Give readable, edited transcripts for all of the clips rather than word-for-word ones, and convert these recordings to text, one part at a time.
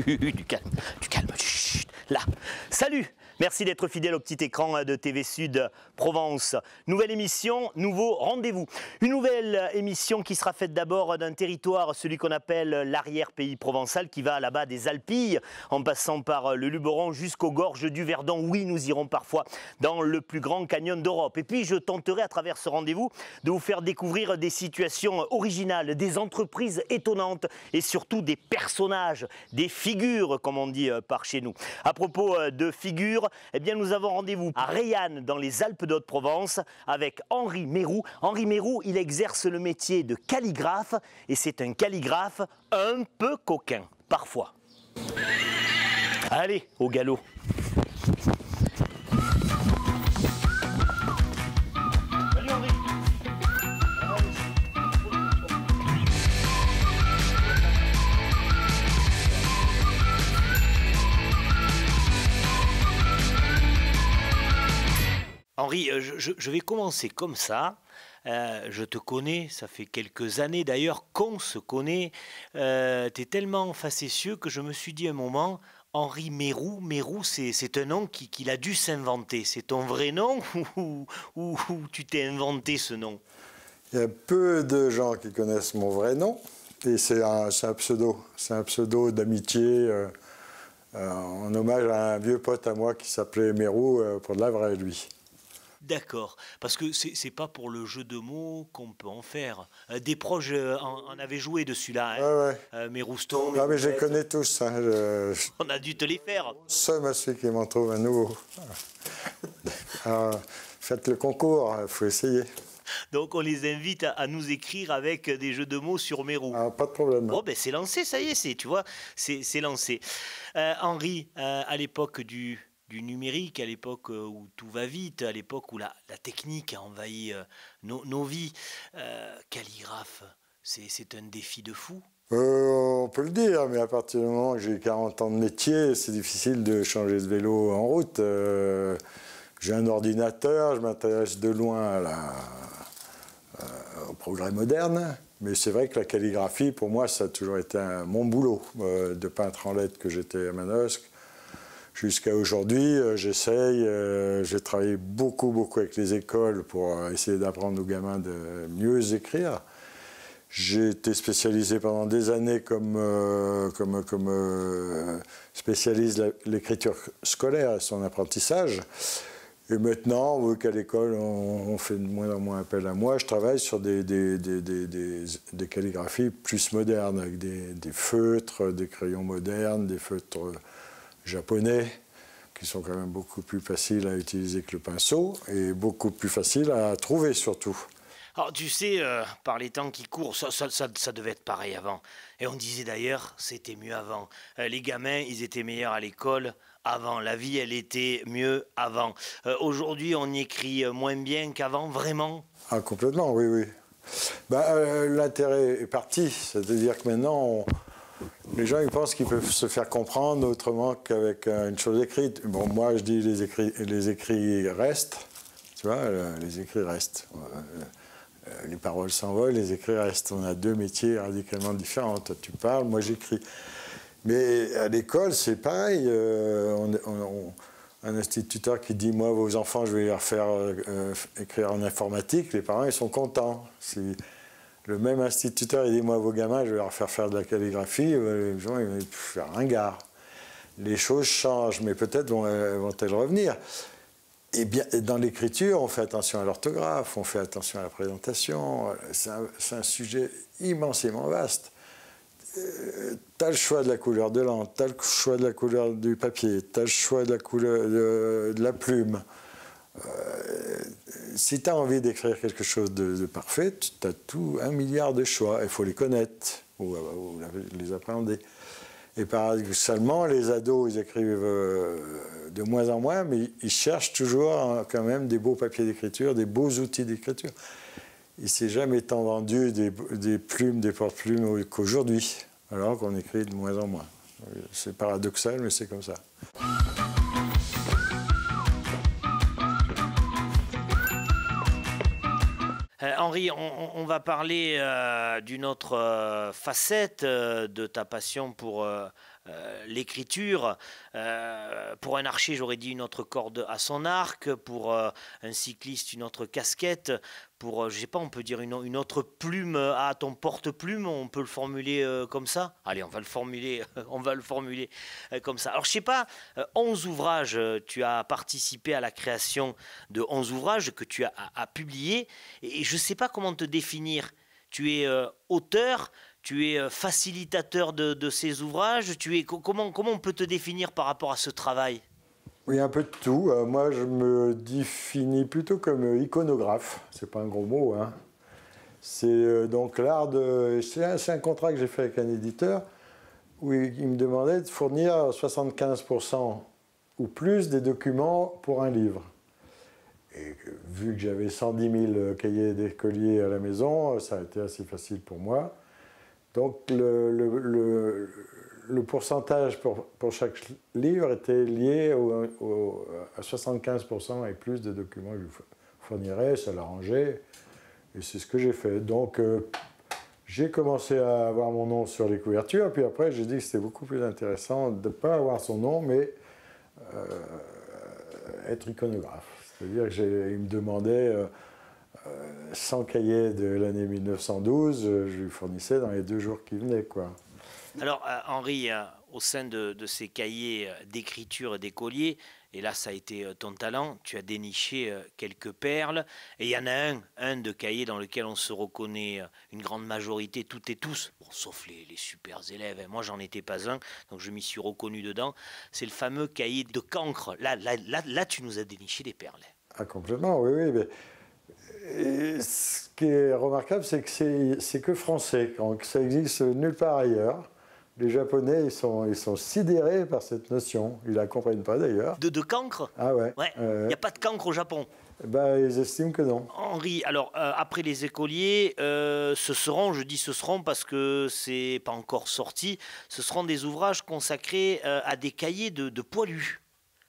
Du calme, du calme. Chut, là. Salut! Merci d'être fidèle au petit écran de TV Sud Provence. Nouvelle émission, nouveau rendez-vous. Une nouvelle émission qui sera faite d'abord d'un territoire, celui qu'on appelle l'arrière-pays provençal, qui va là-bas des Alpilles, en passant par le Luberon jusqu'aux gorges du Verdon. Oui, nous irons parfois dans le plus grand canyon d'Europe. Et puis, je tenterai à travers ce rendez-vous de vous faire découvrir des situations originales, des entreprises étonnantes et surtout des personnages, des figures, comme on dit par chez nous. À propos de figures, eh bien, nous avons rendez-vous à Reillanne, dans les Alpes de Haute-Provence, avec Henri Mérou. Henri Mérou, il exerce le métier de calligraphe, et c'est un calligraphe un peu coquin, parfois. Allez, au galop. Salut Henri. Henri, je vais commencer comme ça. Je te connais, ça fait quelques années d'ailleurs qu'on se connaît. Tu es tellement facétieux que je me suis dit un moment, Henri Mérou, Mérou c'est un nom qu'il a dû s'inventer. C'est ton vrai nom ou tu t'es inventé ce nom? Il y a peu de gens qui connaissent mon vrai nom, et c'est un pseudo. C'est un pseudo d'amitié en hommage à un vieux pote à moi qui s'appelait Mérou, pour de la vraie, lui. D'accord, parce que c'est pas pour le jeu de mots qu'on peut en faire. Des proches en avaient joué dessus là, hein. Ouais. Mérouston. Ah, mais je les connais tous. Hein. On a dû te les faire. Seul à celui qui m'en trouve un nouveau. Alors, faites le concours, il faut essayer. Donc on les invite à nous écrire avec des jeux de mots sur Mérou. Ah, pas de problème. Bon, ben c'est lancé, ça y est, tu vois, c'est lancé. Henri, à l'époque du numérique, à l'époque où tout va vite, à l'époque où la technique a envahi nos vies, calligraphe, c'est un défi de fou. On peut le dire, mais à partir du moment que j'ai 40 ans de métier, c'est difficile de changer de vélo en route. J'ai un ordinateur, je m'intéresse de loin au progrès moderne, mais c'est vrai que la calligraphie, pour moi, ça a toujours été mon boulot. De peintre en lettres que j'étais à Manosque, jusqu'à aujourd'hui, j'essaye, j'ai travaillé beaucoup avec les écoles pour essayer d'apprendre aux gamins de mieux écrire. J'ai été spécialisé pendant des années comme spécialiste de l'écriture scolaire et son apprentissage. Et maintenant, vu qu'à l'école, on fait de moins en moins appel à moi, je travaille sur des calligraphies plus modernes, avec des feutres, des crayons modernes, des feutres japonais, qui sont quand même beaucoup plus faciles à utiliser que le pinceau, et beaucoup plus faciles à trouver surtout. Alors tu sais, par les temps qui courent, ça devait être pareil avant. Et on disait d'ailleurs, c'était mieux avant. Les gamins, ils étaient meilleurs à l'école avant. La vie, elle était mieux avant. Aujourd'hui, on écrit moins bien qu'avant, vraiment? Ah, complètement, oui. L'intérêt est parti. C'est-à-dire que maintenant, les gens ils pensent qu'ils peuvent se faire comprendre autrement qu'avec une chose écrite. Bon, moi, je dis les écrits restent. Tu vois, les écrits restent. Les paroles s'envolent, les écrits restent. On a deux métiers radicalement différents. Toi, tu parles, moi, j'écris. Mais à l'école, c'est pareil. Un instituteur qui dit « Moi, vos enfants, je vais leur faire écrire en informatique », les parents, ils sont contents. Si le même instituteur, il dit « Moi, vos gamins, je vais leur faire de la calligraphie », les gens, ils vont faire ringard. Les choses changent, mais peut-être vont-elles revenir. Et bien, dans l'écriture, on fait attention à l'orthographe, on fait attention à la présentation. C'est un sujet immensément vaste. Tu as le choix de la couleur de l'encre, tu as le choix de la couleur du papier, tu as le choix de la couleur de la plume. Si tu as envie d'écrire quelque chose de parfait, tu as tout un milliard de choix. Il faut les connaître ou les appréhender. Et paradoxalement, les ados, ils écrivent de moins en moins, mais ils cherchent toujours quand même des beaux papiers d'écriture, des beaux outils d'écriture. Il ne s'est jamais tant vendu des plumes, des porte-plumes qu'aujourd'hui, alors qu'on écrit de moins en moins. C'est paradoxal, mais c'est comme ça. Henri, on va parler d'une autre facette de ta passion pour l'écriture. Pour un archer, j'aurais dit une autre corde à son arc. Pour un cycliste, une autre casquette. Pour, je sais pas, on peut dire une autre plume à ton porte-plume. On peut le formuler comme ça. Allez, on va le formuler, comme ça. Alors, je sais pas, 11 ouvrages, tu as participé à la création de 11 ouvrages que tu as publiés. Et je sais pas comment te définir. Tu es auteur, tu es facilitateur de ces ouvrages. Comment on peut te définir par rapport à ce travail? Oui, un peu de tout. Moi, je me définis plutôt comme iconographe. C'est pas un gros mot, hein. C'est donc l'art de... C'est un contrat que j'ai fait avec un éditeur où il me demandait de fournir 75% ou plus des documents pour un livre. Et vu que j'avais 110 000 cahiers d'écoliers à la maison, ça a été assez facile pour moi. Donc le pourcentage pour chaque livre était lié à 75% et plus de documents que je fournirais, ça l'arrangeait. Et c'est ce que j'ai fait. Donc j'ai commencé à avoir mon nom sur les couvertures, puis après j'ai dit que c'était beaucoup plus intéressant de ne pas avoir son nom, mais être iconographe. C'est-à-dire qu'il me demandait 100 cahiers de l'année 1912, je lui fournissais dans les 2 jours qui venaient, quoi. Alors, Henri, au sein de ces cahiers d'écriture et d'écoliers, et là, ça a été ton talent, tu as déniché quelques perles. Et il y en a un de cahier dans lequel on se reconnaît une grande majorité, toutes et tous, bon, sauf les super élèves. Moi, j'en étais pas un, donc je m'y suis reconnu dedans. C'est le fameux cahier de Cancre. Là, tu nous as déniché des perles. Ah, complètement, oui, oui. Mais... Et ce qui est remarquable, c'est que c'est que français, que ça existe nulle part ailleurs. Les Japonais, ils sont sidérés par cette notion. Ils ne la comprennent pas d'ailleurs. De cancre? Ah ouais. Il n'y a pas de cancre au Japon. Ben, ils estiment que non. Henri, alors après les écoliers, ce seront parce que c'est pas encore sorti, ce seront des ouvrages consacrés à des cahiers de poilus.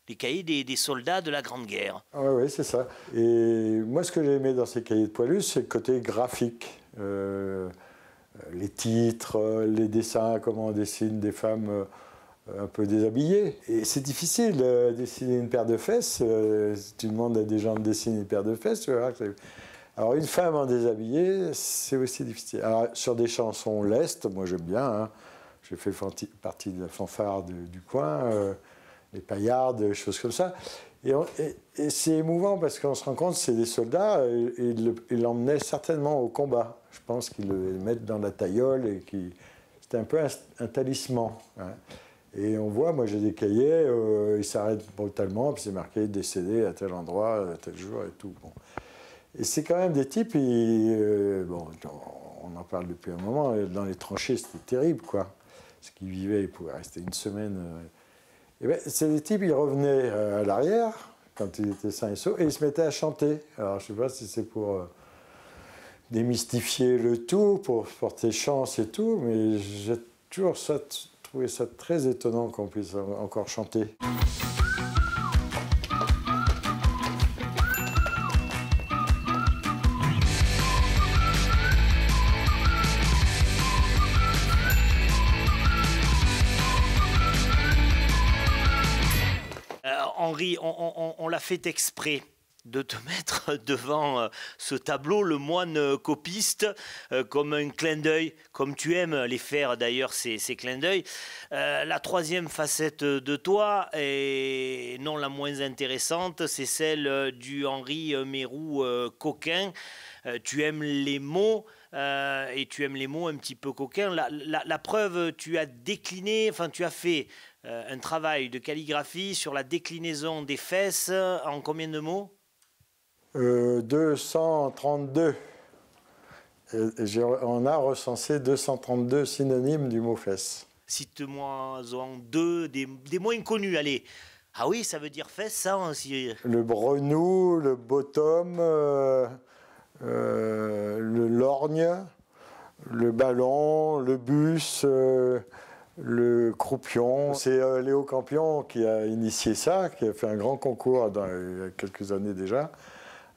Les cahiers des soldats de la Grande Guerre. Oui, c'est ça. Et moi, ce que j'ai aimé dans ces cahiers de poilus, c'est le côté graphique. Les titres, les dessins, comment on dessine des femmes un peu déshabillées. Et c'est difficile de dessiner une paire de fesses. Si tu demandes à des gens de dessiner une paire de fesses, tu verras que alors une femme en déshabillé, c'est aussi difficile. Alors sur des chansons lestes, moi j'aime bien, hein. J'ai fait partie de la fanfare du coin, les paillardes, des choses comme ça. Et c'est émouvant parce qu'on se rend compte que c'est des soldats, ils l'emmenaient certainement au combat. Je pense qu'ils le mettent dans la taillole et c'était un peu un talisman, hein. Et on voit, moi j'ai des cahiers, ils s'arrêtent brutalement, puis c'est marqué décédé à tel endroit, à tel jour et tout. Bon. Et c'est quand même des types, bon, on en parle depuis un moment, dans les tranchées c'était terrible, quoi. Parce qu'ils vivaient, ils pouvaient rester une semaine. Et ben, c'est des types, ils revenaient à l'arrière, quand ils étaient sains et saufs, et ils se mettaient à chanter. Alors je ne sais pas si c'est pour démystifier le tout, pour porter chance et tout, mais j'ai toujours trouvé ça très étonnant qu'on puisse encore chanter. Henri, on l'a fait exprès de te mettre devant ce tableau, le moine copiste, comme un clin d'œil, comme tu aimes les faire d'ailleurs, ces clins d'œil. La troisième facette de toi, et non la moins intéressante, c'est celle du Henri Mérou coquin. Tu aimes les mots, et tu aimes les mots un petit peu coquins. La preuve, tu as décliné, enfin tu as fait un travail de calligraphie sur la déclinaison des fesses en combien de mots? 232. On a recensé 232 synonymes du mot fesse. Cite-moi des mots inconnus, allez. Ah oui, ça veut dire fesse, ça aussi. Le brenou, le bottom, le lorgne, le ballon, le bus, le croupion. C'est Léo Campion qui a initié ça, qui a fait un grand concours il y a quelques années déjà,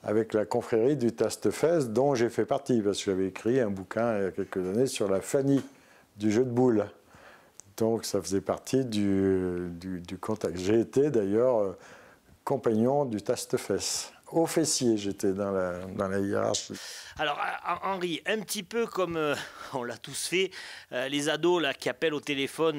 avec la confrérie du Taste-Fesse, dont j'ai fait partie, parce que j'avais écrit un bouquin il y a quelques années sur la Fanny du jeu de boules. Donc ça faisait partie du contact. J'ai été d'ailleurs compagnon du tasse-fesses. Au fessier, j'étais dans la hiérarchie. Alors Henri, un petit peu comme on l'a tous fait, les ados là, qui appellent au téléphone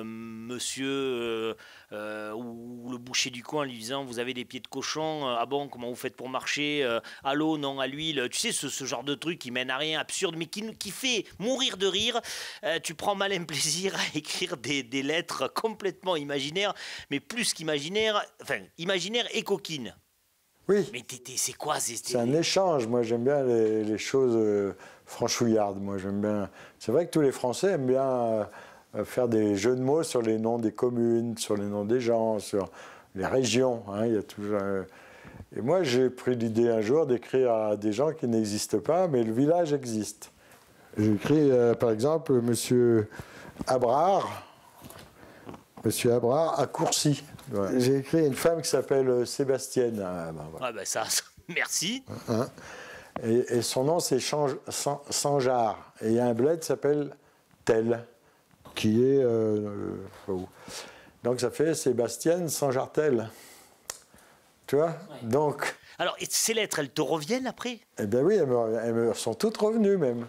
monsieur ou le boucher du coin en lui disant vous avez des pieds de cochon, ah bon comment vous faites pour marcher, à l'eau, non à l'huile, tu sais ce genre de truc qui mène à rien, absurde, mais qui fait mourir de rire. Tu prends malin plaisir à écrire des lettres complètement imaginaires, mais plus qu'imaginaires, enfin imaginaires et coquines. Oui. Mais c'est quoi? C'est un échange. Moi, j'aime bien les choses franchouillardes. Moi, j'aime bien. C'est vrai que tous les Français aiment bien faire des jeux de mots sur les noms des communes, sur les noms des gens, sur les régions. Hein. Il y a toujours. Et moi, j'ai pris l'idée un jour d'écrire à des gens qui n'existent pas, mais le village existe. J'ai écrit, par exemple, Monsieur Abrard à Courcy. Ouais. J'ai écrit une femme qui s'appelle Sébastienne. Ben, voilà. Ah ben ça, merci. Hein. Et son nom, c'est Sanjar. Et il y a un bled qui s'appelle Tel, qui est... donc ça fait Sébastienne Sanjar-Tel. Tu vois? Ouais. Donc... Alors, et ces lettres, elles te reviennent après? Eh bien oui, elles me sont toutes revenues même.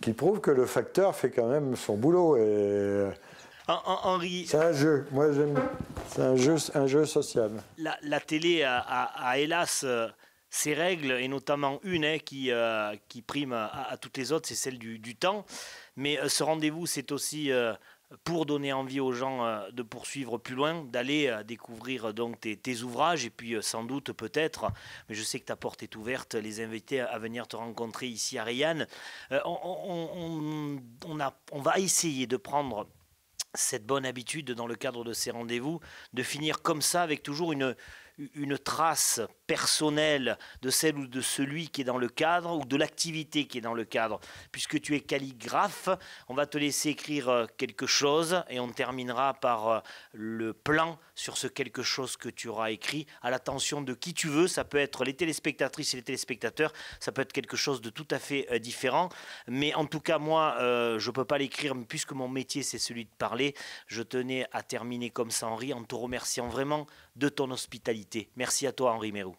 Qui prouve que le facteur fait quand même son boulot. Et... Henri, c'est un jeu, moi j'aime. C'est un jeu social. La télé a hélas ses règles, et notamment une qui prime à toutes les autres, c'est celle du temps. Mais ce rendez-vous, c'est aussi pour donner envie aux gens de poursuivre plus loin, d'aller découvrir donc tes ouvrages, et puis sans doute peut-être, mais je sais que ta porte est ouverte, les invités à venir te rencontrer ici à Reillanne. On va essayer de prendre cette bonne habitude dans le cadre de ces rendez-vous, de finir comme ça avec toujours une trace personnelle de celle ou de celui qui est dans le cadre ou de l'activité qui est dans le cadre. Puisque tu es calligraphe, on va te laisser écrire quelque chose et on terminera par le plan sur ce quelque chose que tu auras écrit à l'attention de qui tu veux. Ça peut être les téléspectatrices et les téléspectateurs, ça peut être quelque chose de tout à fait différent. Mais en tout cas, moi, je ne peux pas l'écrire puisque mon métier, c'est celui de parler. Je tenais à terminer comme ça, Henri, en te remerciant vraiment de ton hospitalité. Merci à toi, Henri Mérou.